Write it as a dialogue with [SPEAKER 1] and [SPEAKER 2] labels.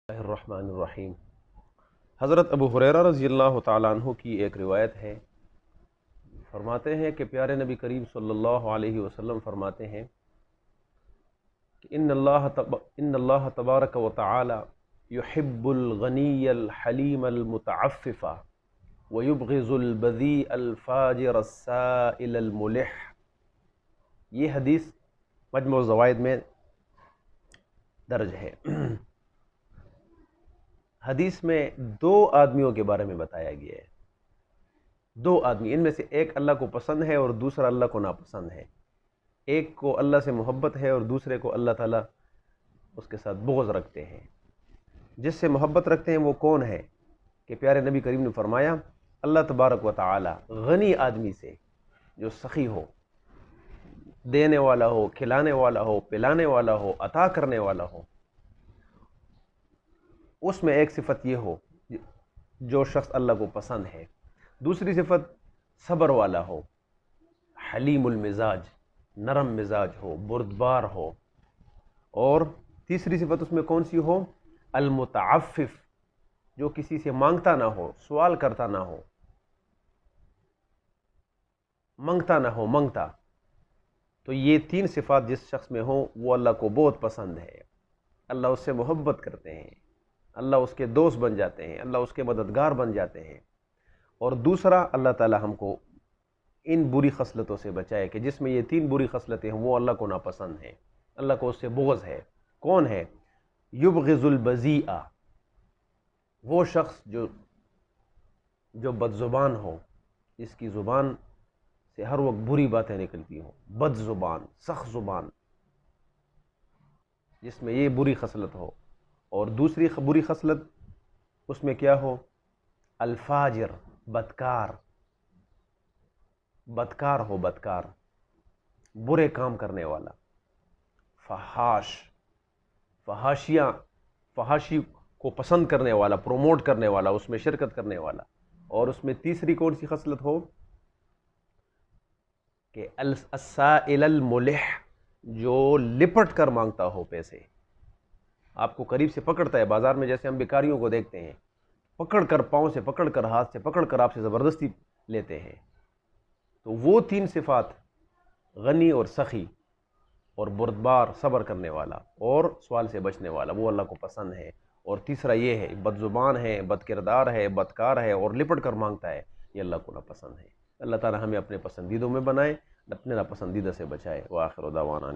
[SPEAKER 1] الرحمن الرحیم۔ حضرت ابو ہریرہ رضی اللہ تعالیٰ عنہ کی ایک روایت ہے، فرماتے ہیں کہ پیارے نبی کریم صلی اللہ علیہ وسلم فرماتے ہیں کہ ان اللہ تبارک و تعالی یحب الغنی الحلیم المتعفف ویبغض البذیء الفاجر السائل الملح۔ یہ حدیث مجموع الزوائد میں درج ہے۔ حدیث میں دو آدمیوں کے بارے میں بتایا گیا ہے، دو آدمی، ان میں سے ایک اللہ کو پسند ہے اور دوسرا اللہ کو ناپسند ہے۔ ایک کو اللہ سے محبت ہے اور دوسرے کو اللہ تعالیٰ اس کے ساتھ بغض رکھتے ہیں۔ جس سے محبت رکھتے ہیں وہ کون ہے کہ پیارے نبی کریم نے فرمایا اللہ تبارک و تعالی غنی آدمی سے، جو سخی ہو، دینے والا ہو، کھلانے والا ہو، پلانے والا ہو، عطا کرنے والا ہو، اس میں ایک صفت یہ ہو جو شخص اللہ کو پسند ہے۔ دوسری صفت صبر والا ہو، حلیم المزاج، نرم مزاج ہو، بردبار ہو، اور تیسری صفت اس میں کون سی ہو؟ المتعفف، جو کسی سے مانگتا نہ ہو، سوال کرتا نہ ہو، منگتا۔ تو یہ تین صفات جس شخص میں ہوں وہ اللہ کو بہت پسند ہے، اللہ اس سے محبت کرتے ہیں، اللہ اس کے دوست بن جاتے ہیں، اللہ اس کے مددگار بن جاتے ہیں۔ اور دوسرا، اللہ تعالی ہم کو ان بری خصلتوں سے بچائے کہ جس میں یہ تین بری خصلتیں ہیں وہ اللہ کو ناپسند ہیں، اللہ کو اس سے بغض ہے۔ کون ہے؟ یبغض البذیء، وہ شخص جو بد زبان ہو، جس کی زبان سے ہر وقت بری باتیں نکلتی ہوں، بد زبان، سخت زبان، جس میں یہ بری خصلت ہو۔ اور دوسری بری خصلت اس میں کیا ہو؟ الفاجر، بدکار ہو، برے کام کرنے والا، فحاشی کو پسند کرنے والا، پروموٹ کرنے والا، اس میں شرکت کرنے والا۔ اور اس میں تیسری کون سی خصلت ہو کہ السائل الملح، جو لپٹ کر مانگتا ہو پیسے، آپ کو قریب سے پکڑتا ہے، بازار میں جیسے ہم بیکاریوں کو دیکھتے ہیں، پکڑ کر، پاؤں سے پکڑ کر، ہاتھ سے پکڑ کر آپ سے زبردستی لیتے ہیں۔ تو وہ تین صفات، غنی اور سخی اور بردبار، صبر کرنے والا اور سوال سے بچنے والا، وہ اللہ کو پسند ہے۔ اور تیسرا یہ ہے، بد زبان ہے، بد کردار ہے، بدکار ہے اور لپٹ کر مانگتا ہے، یہ اللہ کو ناپسند ہے۔ اللہ تعالی ہمیں اپنے پسندیدوں میں بنائے، اپنے ناپسندیدہ سے بچائے۔ وآخر دعوانا